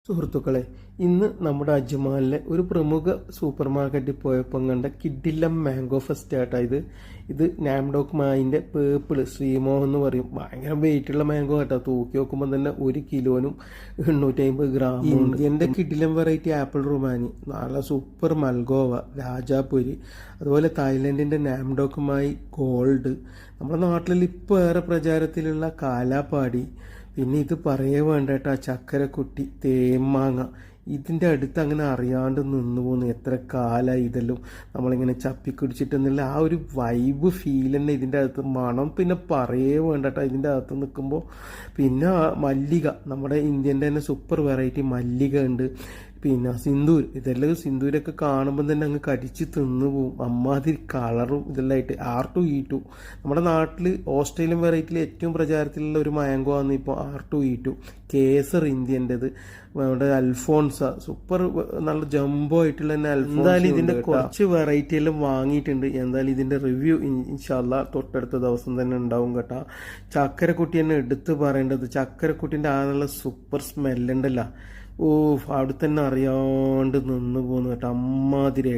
സുഹൃത്തുക്കളെ, ഇന്ന് നമ്മുടെ അജ്മാലിലെ ഒരു പ്രമുഖ സൂപ്പർ മാർക്കറ്റിൽ പോയപ്പോൾ കണ്ട കിഡിലം മാംഗോ ഫസ്റ്റ് ആട്ടാ ഇത് നാംഡോക്ക് മായിൻ്റെ പേപ്പിൾ ശ്രീമോഹൻ എന്ന് പറയും. ഭയങ്കര വെയിറ്റുള്ള മാംഗോ കേട്ടോ. തൂക്കി നോക്കുമ്പോൾ തന്നെ 1 കിലോനും 850 ഗ്രാം. ഇന്ത്യൻ്റെ കിഡിലം വെറൈറ്റി ആപ്പിൾ റുമാനി, നല്ല സൂപ്പർ മൽഗോവ, രാജാപുരി, അതുപോലെ തായ്ലൻഡിൻ്റെ നാംഡോക്ക് മായി ഗോൾഡ്, നമ്മുടെ നാട്ടിൽ ഇപ്പോൾ ഏറെ പ്രചാരത്തിലുള്ള കാലാപ്പാടി, പിന്നെ ഇത് പറയേ വേണ്ട കേട്ടോ, ചക്കരക്കുട്ടി, തേമാങ്ങ. ഇതിൻ്റെ അടുത്ത് അങ്ങനെ അറിയാണ്ട് നിന്ന് പോകുന്നു. എത്ര കാലമായി ഇതെല്ലാം നമ്മളിങ്ങനെ ചപ്പിക്കുടിച്ചിട്ടെന്നുള്ള ആ ഒരു വൈബ് ഫീൽ തന്നെ ഇതിൻ്റെ അകത്ത്. മണം പിന്നെ പറയേ വേണ്ട കേട്ടോ ഇതിൻ്റെ അകത്ത് നിൽക്കുമ്പോൾ. പിന്നെ മല്ലിക, നമ്മുടെ ഇന്ത്യൻ്റെ തന്നെ സൂപ്പർ വെറൈറ്റി മല്ലിക ഉണ്ട്. പിന്നെ സിന്ദൂർ, ഇതെല്ലാം സിന്ദൂരൊക്കെ കാണുമ്പോൾ തന്നെ അങ്ങ് കടിച്ച് തിന്നു പോവും. അമ്മാതിരി കളറും ഇതെല്ലാം ആയിട്ട്. R2E2 നമ്മുടെ നാട്ടിൽ ഓസ്ട്രേലിയൻ വെറൈറ്റിയിൽ ഏറ്റവും പ്രചാരത്തിലുള്ള ഒരു മാംഗോ ആണ് ഇപ്പോൾ R2E2. കേസർ ഇന്ത്യൻ്റെത്, നമ്മുടെ അൽഫോൺസ സൂപ്പർ നല്ല ജംബോ ആയിട്ടുള്ള തന്നെ അൽഫോൺസ. എന്തായാലും ഇതിൻ്റെ കുറച്ച് വെറൈറ്റി എല്ലാം വാങ്ങിയിട്ടുണ്ട്. എന്തായാലും ഇതിൻ്റെ റിവ്യൂ ഇൻഷാ അല്ലാഹ് തൊട്ടടുത്ത ദിവസം തന്നെ ഉണ്ടാവും കേട്ടോ. ചക്കരക്കുട്ടി തന്നെ എടുത്ത് പറയേണ്ടത്. ചക്കരക്കുട്ടീൻ്റെ ആ നല്ല സൂപ്പർ സ്മെല്ലുണ്ടല്ലോ, അവിടെ തന്നെ അറിയാണ്ട് നിന്ന് പോകുന്നു കേട്ടോ. അമ്മാതിരി